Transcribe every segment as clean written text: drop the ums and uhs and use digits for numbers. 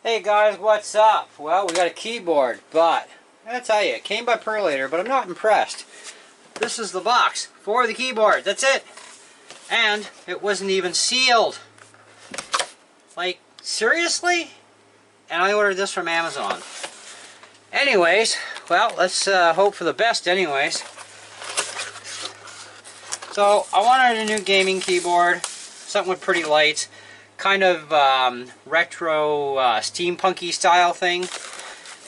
Hey guys, what's up? Well, we got a keyboard, but I gotta tell you, it came by Preloaded, but I'm not impressed. This is the box for the keyboard, that's it. And it wasn't even sealed. Like, seriously? And I ordered this from Amazon. Anyways, well, let's hope for the best anyways. So, I wanted a new gaming keyboard, something with pretty lights. Kind of retro steampunky style thing,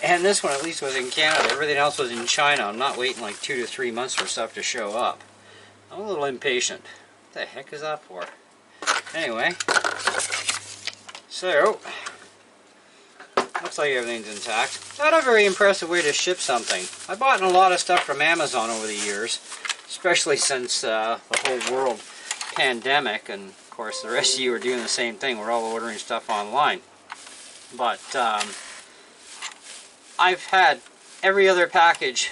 and this one at least was in Canada. Everything else was in China. I'm not waiting like 2 to 3 months for stuff to show up. I'm a little impatient. What the heck is that for? Anyway, so looks like everything's intact. Not a very impressive way to ship something. I bought a lot of stuff from Amazon over the years, especially since the whole world pandemic, and of course the rest of you are doing the same thing. We're all ordering stuff online. But I've had every other package,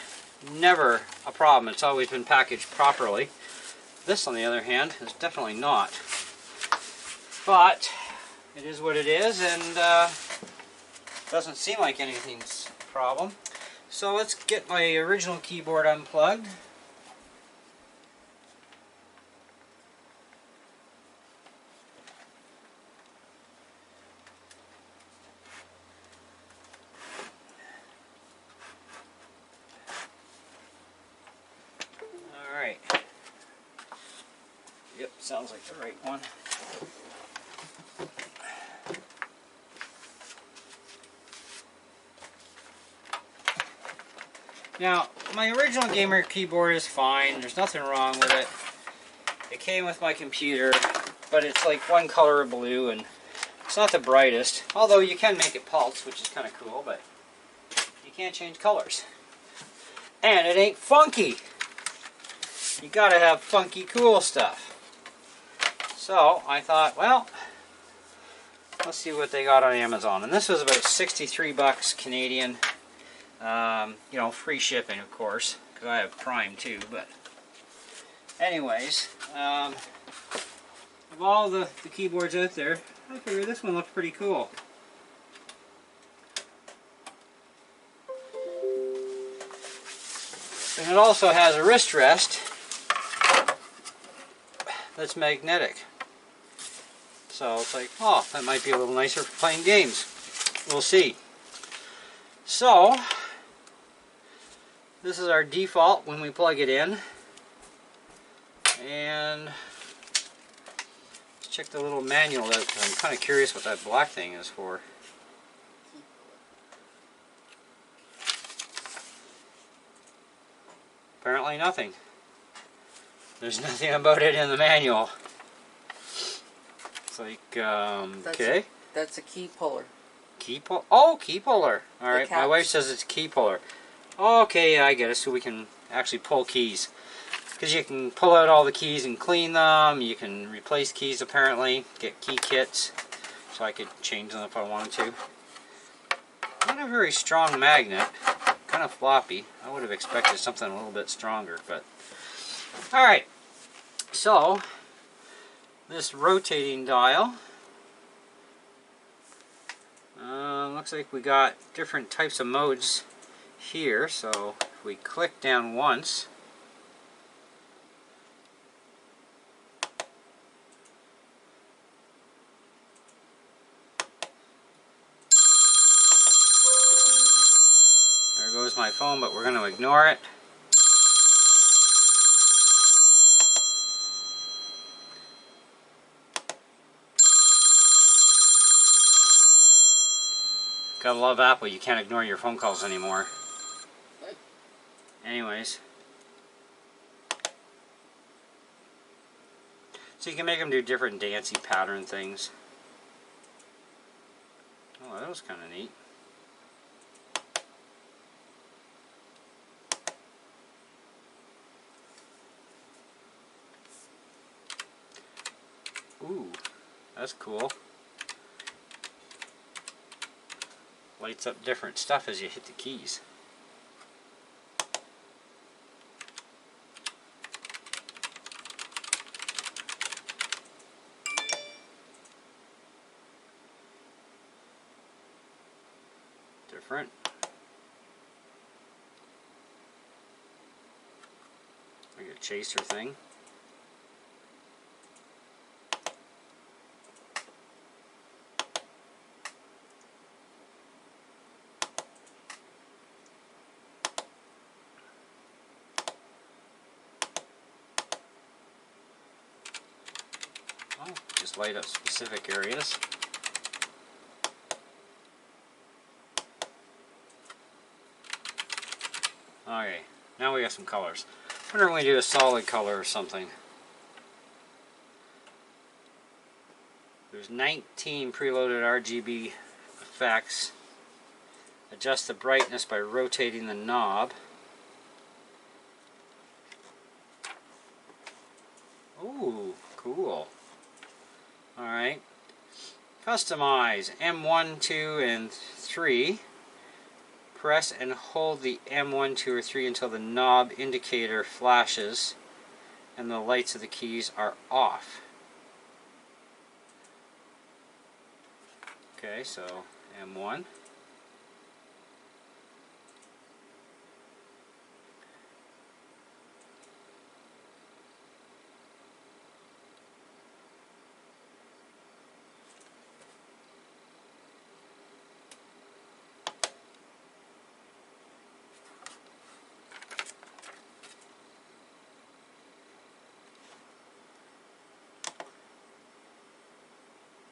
never a problem. It's always been packaged properly. This, on the other hand, is definitely not. But it is what it is, and doesn't seem like anything's a problem. So let's get my original keyboard unplugged. Alright. Yep, sounds like the right one. Now, my original gamer keyboard is fine. There's nothing wrong with it. It came with my computer, but it's like one color of blue, and it's not the brightest. Although you can make it pulse, which is kind of cool, but you can't change colors. And it ain't funky. You gotta have funky, cool stuff. So I thought, well, let's see what they got on Amazon. And this was about 63 bucks Canadian. You know, free shipping, of course, because I have Prime too. But anyways, of all the keyboards out there, I figure this one looks pretty cool. And it also has a wrist rest that's magnetic. So it's like, oh, that might be a little nicer for playing games. We'll see. So, this is our default when we plug it in. And let's check the little manual out, because I'm kind of curious what that black thing is for. Apparently nothing. There's nothing about it in the manual. It's like, okay. That's a key puller. Key pull? Oh, key puller. Alright, my wife says it's key puller. Okay, yeah, I get it. So we can actually pull keys. Because you can pull out all the keys and clean them. You can replace keys, apparently. Get key kits. So I could change them if I wanted to. Not a very strong magnet. Kind of floppy. I would have expected something a little bit stronger, but alright, so this rotating dial, looks like we got different types of modes here. So if we click down once, there goes my phone, but we're going to ignore it. Gotta love Apple, you can't ignore your phone calls anymore. Anyways. So you can make them do different dancey pattern things. Oh, that was kind of neat. Ooh, that's cool. Lights up different stuff as you hit the keys. different. Like a chaser thing. Just light up specific areas. Okay, now we got some colors. I wonder if we do a solid color or something. There's 19 preloaded RGB effects. Adjust the brightness by rotating the knob. Ooh, cool. Alright. Customize M1, 2, and 3. Press and hold the M1, 2, or 3 until the knob indicator flashes and the lights of the keys are off. Okay, so M1.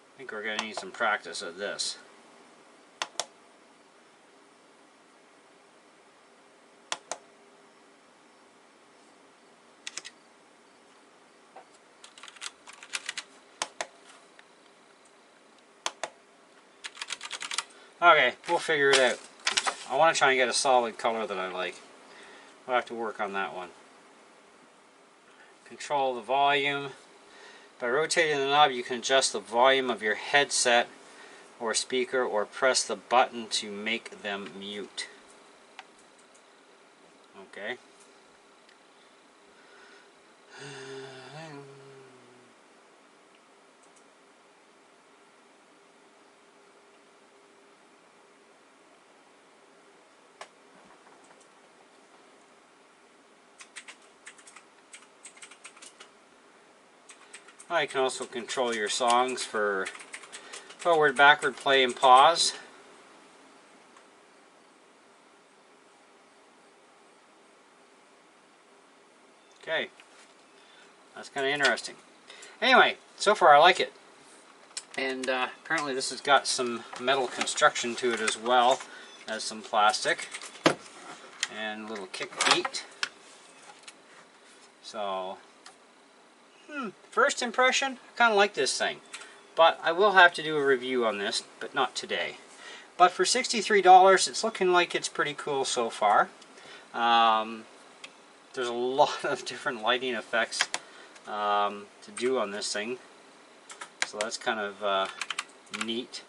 I think we're going to need some practice at this. Okay, we'll figure it out. I want to try and get a solid color that I like. We'll have to work on that one. Control the volume. By rotating the knob, you can adjust the volume of your headset or speaker, or press the button to make them mute. Okay. You can also control your songs for forward, backward, play, and pause. Okay, that's kind of interesting. Anyway, so far I like it. And apparently this has got some metal construction to it as well as some plastic. And a little kick beat. So, first impression, I kind of like this thing. But I will have to do a review on this, but not today. But for $63, it's looking like it's pretty cool so far. There's a lot of different lighting effects to do on this thing. So that's kind of neat.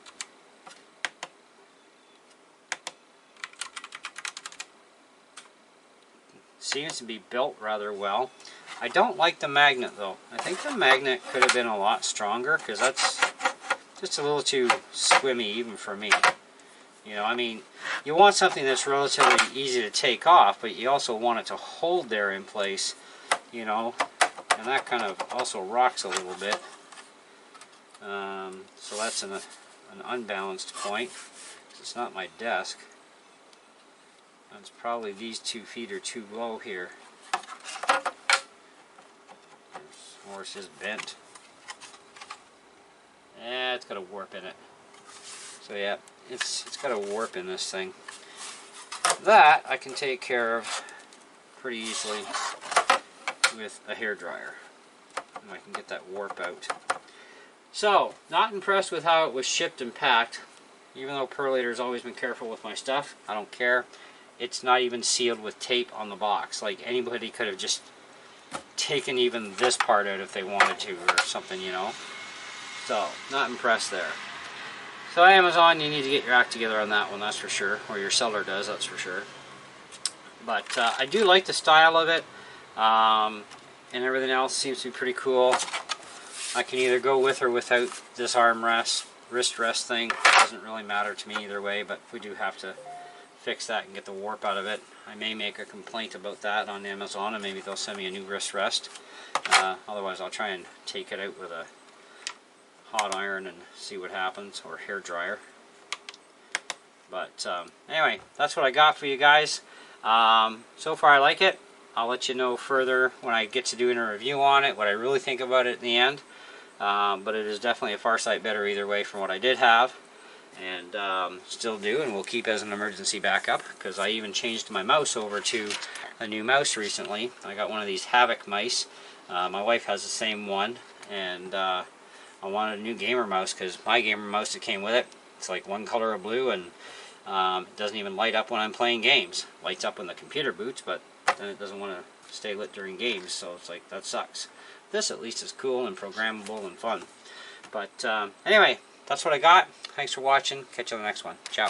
Seems to be built rather well. I don't like the magnet though. I think the magnet could have been a lot stronger, because that's just a little too squimmy even for me. You know, I mean, you want something that's relatively easy to take off, but you also want it to hold there in place, you know, and that kind of also rocks a little bit. So that's an unbalanced point. It's not my desk. It's probably these 2 feet are too low here. Or it's just bent. Yeah, it's got a warp in it. So yeah, it's got a warp in this thing. That I can take care of pretty easily with a hairdryer. And I can get that warp out. So, not impressed with how it was shipped and packed. Even though Perlator's always been careful with my stuff, I don't care. It's not even sealed with tape on the box. Like, anybody could have just taken even this part out if they wanted to or something, you know. So, not impressed there. So Amazon, you need to get your act together on that one, that's for sure. Or your seller does, that's for sure. But I do like the style of it. And everything else seems to be pretty cool. I can either go with or without this armrest, wrist rest thing. It doesn't really matter to me either way, but we do have to fix that and get the warp out of it. I may make a complaint about that on Amazon, and maybe they'll send me a new wrist rest. Otherwise I'll try and take it out with a hot iron and see what happens, or hair dryer. But anyway, that's what I got for you guys. So far I like it. I'll let you know further when I get to doing a review on it, what I really think about it in the end. But it is definitely a far sight better either way from what I did have, and still do, and will keep as an emergency backup, because I even changed my mouse over to a new mouse recently. I got one of these Havoc mice. My wife has the same one, and I wanted a new gamer mouse, because my gamer mouse that came with it, it's like one color of blue, and it doesn't even light up when I'm playing games. Lights up when the computer boots, but then it doesn't want to stay lit during games, so it's like, that sucks. This at least is cool and programmable and fun. But anyway, that's what I got. Thanks for watching. Catch you on the next one. Ciao.